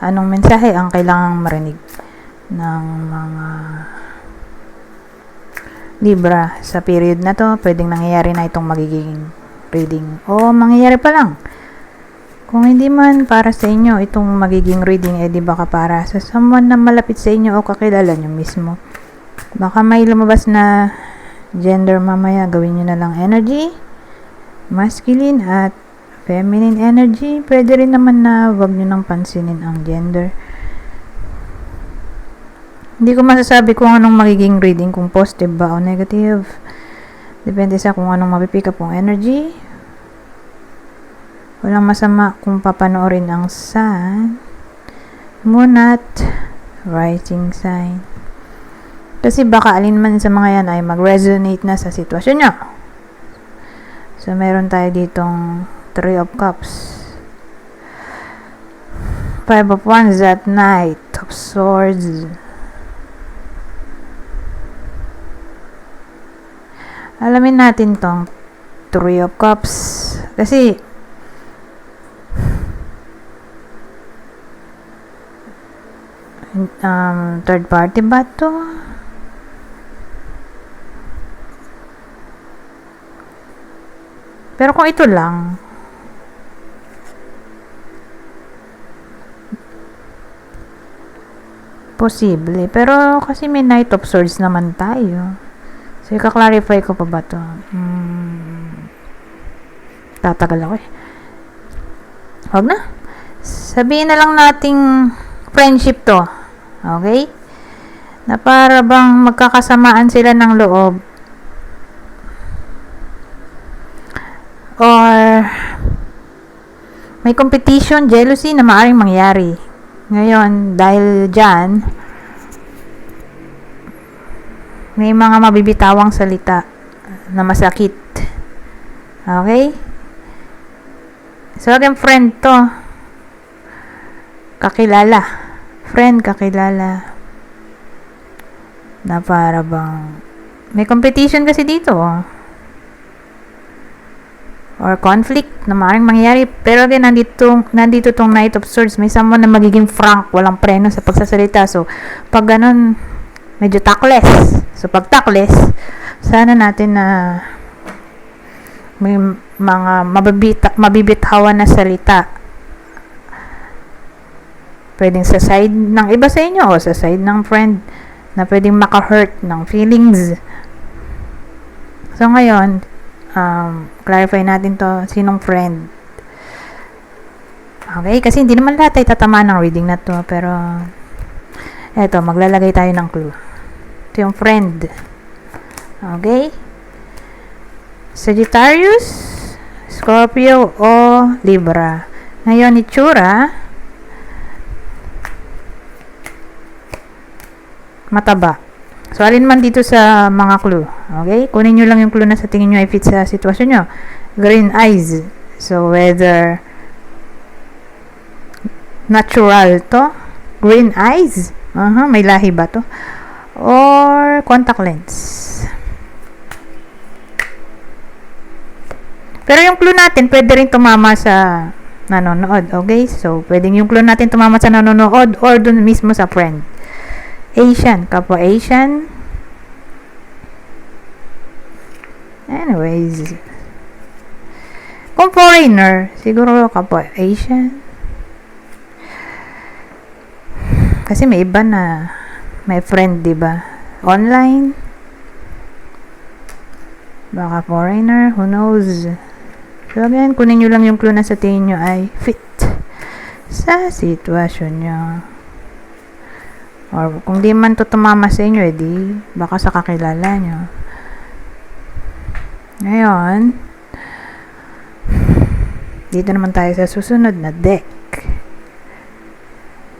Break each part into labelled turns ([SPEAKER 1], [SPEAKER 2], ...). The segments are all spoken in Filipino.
[SPEAKER 1] Anong mensahe ang kailangang marinig ng mga Libra sa period na to? Pwedeng nangyayari na itong magiging reading o mangyayari pa lang. Kung hindi man para sa inyo itong magiging reading, di baka para sa someone na malapit sa inyo o kakilala nyo mismo. Baka may lumabas na gender mamaya, gawin nyo na lang energy, masculine at feminine energy. Pwede rin naman na wag nyo nang pansinin ang gender. Hindi ko masasabi kung anong magiging reading, kung positive ba o negative. Depende sa kung anong mapipick up ang energy. Walang masama kung papanoorin ang sun, moon at rising sign. Kasi baka alin man sa mga yan ay mag-resonate na sa sitwasyon nyo. So, meron tayo ditong 3 of Cups, 5 of Wands at Knight of Swords. Alamin natin tong 3 of Cups. Kasi, third party ba to? Pero kung ito lang, posible. Pero kasi may Knight of Swords naman tayo. So, ika-clarify ko pa ba to? Tatagal ako eh. Huwag na. Sabihin na lang nating friendship to. Okay? Na para bang magkakasamaan sila ng loob. Or may competition, jealousy na maaaring mangyari. Ngayon, dahil dyan, may mga mabibitawang salita na masakit. Okay? So, again, friend to. Kakilala. Friend, kakilala. Na para bang may competition kasi dito. Or conflict na maaaring mangyayari. Pero again, nandito tong Knight of Swords. May someone na magiging frank, walang preno sa pagsasalita. So, pag ganun, medyo tactless. So, pag tactless, sana natin na may mga mabibitawan na salita. Pwedeng sa side ng iba sa inyo o sa side ng friend na pwedeng maka-hurt ng feelings. So, ngayon, clarify natin to, sinong friend. Okay? Kasi hindi naman lahat ay tatamaan ng reading na to. Pero, eto, maglalagay tayo ng clue. Ito yung friend. Okay? Sagittarius, Scorpio, o Libra. Ngayon, itsura, mataba. So, alin man dito sa mga clue. Okay? Kunin nyo lang yung clue na sa tingin nyo ay fit sa sitwasyon nyo. Green eyes. So, whether natural to, green eyes, may lahi ba to? Or contact lens. Pero yung clue natin, pwede rin tumama sa nanonood. Okay? So, pwedeng yung clue natin tumama sa nanonood or dun mismo sa friend. Asian. Kapwa Asian. Anyways. Kung foreigner, siguro kapwa Asian. Kasi may iba na may friend, diba? Online. Baka foreigner. Who knows? So, again, kunin nyo lang yung clue na sa tingin nyo ay fit sa sitwasyon nyo. Or kung di man to tumama sa inyo, edi baka sa kakilala nyo. Ngayon, dito naman tayo sa susunod na deck.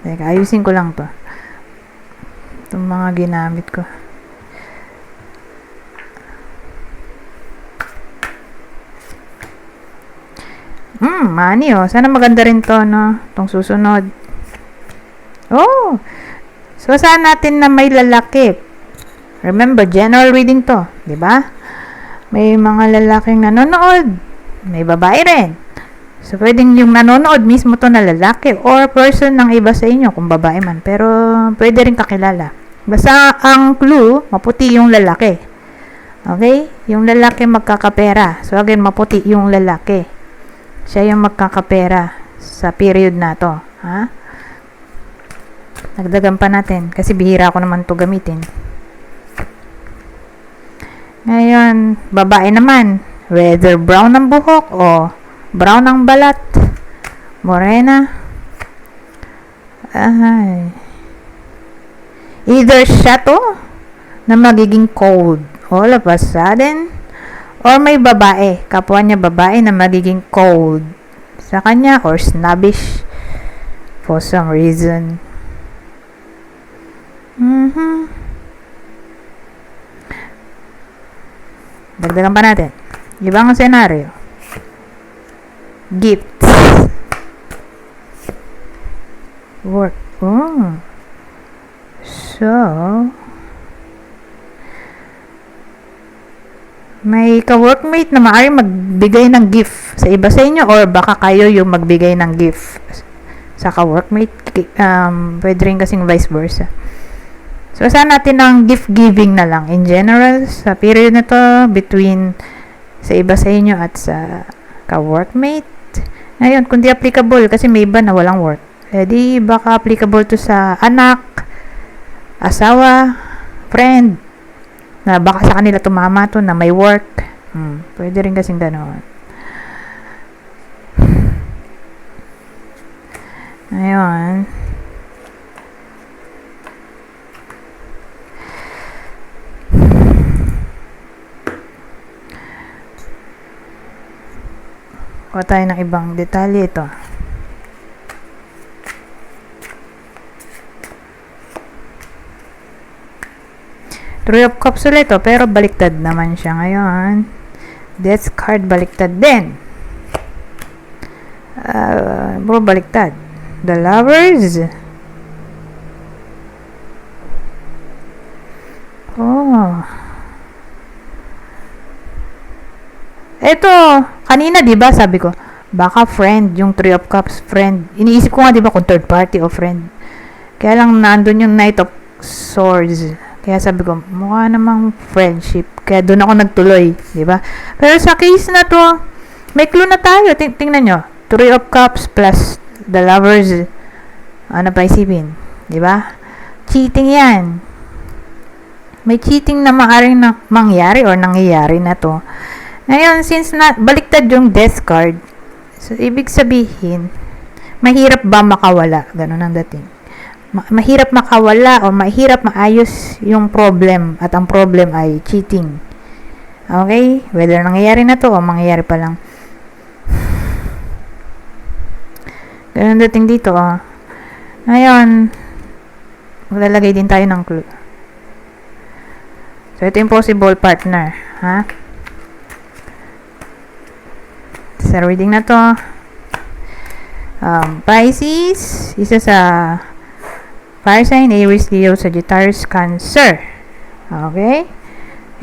[SPEAKER 1] Teka, ayusin ko lang to. Itong mga ginamit ko. Money, oh. Sana maganda rin to, no? Itong susunod. Oh! So, saan natin na may lalaki? Remember, general reading to. Diba? May mga lalaking nanonood. May babae rin. So, pwedeng yung nanonood mismo to na lalaki or person ng iba sa inyo, kung babae man. Pero, pwede rin kakilala. Basta ang clue, maputi yung lalaki. Okay? Yung lalaki magkakapera. So, again, maputi yung lalaki. Siya yung magkakapera sa period na to. Ha? Nagdagan pa natin. Kasi bihira ko naman to gamitin. Ngayon, babae naman. Whether brown ang buhok o brown ang balat. Morena. Ay. Either siya to na magiging cold all of a sudden, or may babae, kapwa niya babae na magiging cold sa kanya or snobbish for some reason. Dagdagan pa natin. Ibang senaryo. Gifts. Work. Oh. So, may ka-workmate na maaaring magbigay ng gift sa iba sa inyo or baka kayo yung magbigay ng gift sa ka-workmate. Pwede rin kasing vice versa. So, saan natin ng gift giving na lang in general sa period na to between sa iba sa inyo at sa ka-workmate. Ngayon, kung di applicable kasi may iba na walang work, di baka applicable to sa anak, asawa, friend, na baka sa kanila tumama to na may work. Pwede rin kasing gano'n. Ayun. Kuha tayo ng ibang detalye ito. Three of Cups ulit ito, pero baliktad naman siya ngayon. Death card baliktad din. Bro, baliktad. The Lovers. Oh. Ito, kanina 'di ba sabi ko, baka friend, yung Three of Cups friend. Iniisip ko nga 'di ba kung third party o friend. Kaya lang nandoon yung Knight of Swords. Kaya sabi ko, mukha namang friendship. Kaya doon ako nagtuloy, 'di ba? Pero sa case na 'to, may clue na tayo. Tingnan nyo. Three of Cups plus the Lovers. Ano pa isipin? 'Di ba? Cheating 'yan. May cheating na maaaring mangyari or nangyayari na 'to. Ngayon, since baliktad yung death card, so ibig sabihin, mahirap ba makawala? Ganun ang dating. Mahirap makawala o mahirap maayos yung problem at ang problem ay cheating. Okay? Whether nangyayari na to o mangyayari pa lang. Ganun ang dating dito. Ngayon, maglalagay din tayo ng clue. So, ito yung possible partner. Ha? Sa reading na to, Pisces, isa sa fire sign, Aries, Leo, Sagittarius, Cancer. Okay?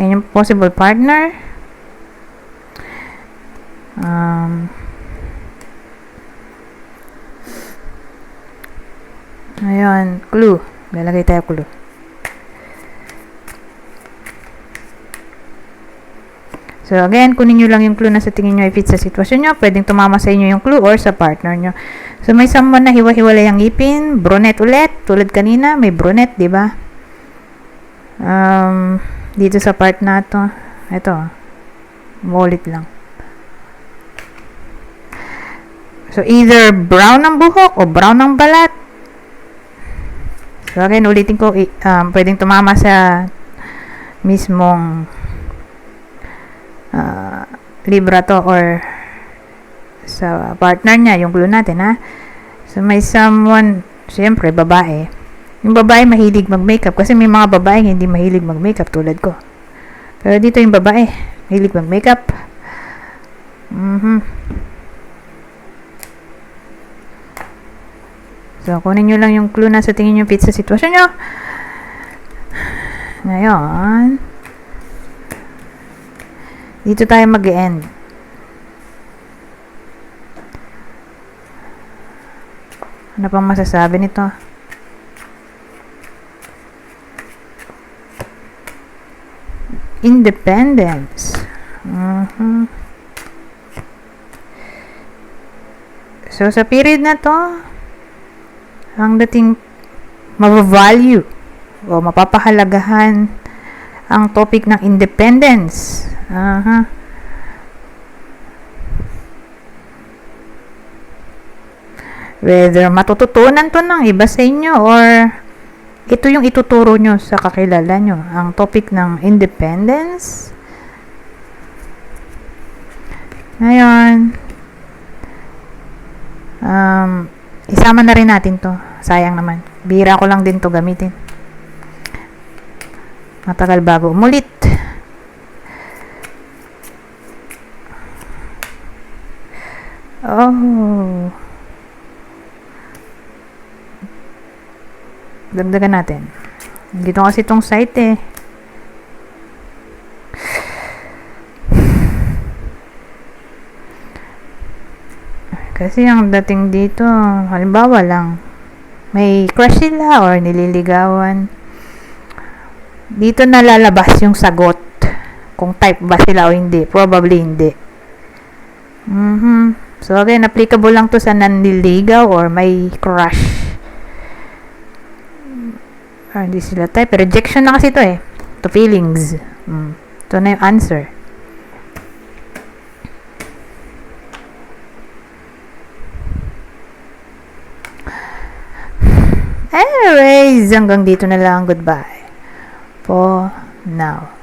[SPEAKER 1] Yan yung possible partner. Ayan, clue. Lalagay tayo clue. So, again, kunin nyo lang yung clue na sa tingin nyo ay fit sa sitwasyon nyo. Pwedeng tumama sa inyo yung clue or sa partner nyo. So, may someone na hiwa-hiwalay ang ngipin. Brunette ulit. Tulad kanina, may brunette, di ba? Dito sa part na to. Ito. Wallet lang. So, either brown ang buhok o brown ang balat. So, again, ulitin ko, pwedeng tumama sa mismong Libra to or sa partner niya, yung clue natin, ha? So, may someone, siyempre, babae. Yung babae mahilig mag-makeup kasi may mga babae hindi mahilig mag-makeup tulad ko. Pero dito yung babae, mahilig mag-makeup. So, kunin nyo lang yung clue na sa tingin nyo fit sa sitwasyon nyo. Ngayon, dito tayo mag-end. Ano pang masasabi nito? Independence. So, sa period na to, ang dating mabavalue o mapapahalagahan ang topic ng independence. Whether matututunan to ng iba sa inyo or ito yung ituturo nyo sa kakilala nyo. Ang topic ng independence. Ngayon, isama na rin natin to. Sayang naman. Bihira ko lang din to gamitin. Matagal bago umulit. Oh. Dagdagan natin. Dito kasi itong site eh. Kasi ang dating dito, halimbawa lang, may crush sila or nililigawan. Dito nalalabas yung sagot. Kung type ba sila o hindi. Probably hindi. So again, applicable lang to sa nanliligaw or may crush. Hindi sila type. Rejection na kasi ito eh. To feelings. Ito na yung answer. Anyways, hanggang dito na lang. Goodbye. For now.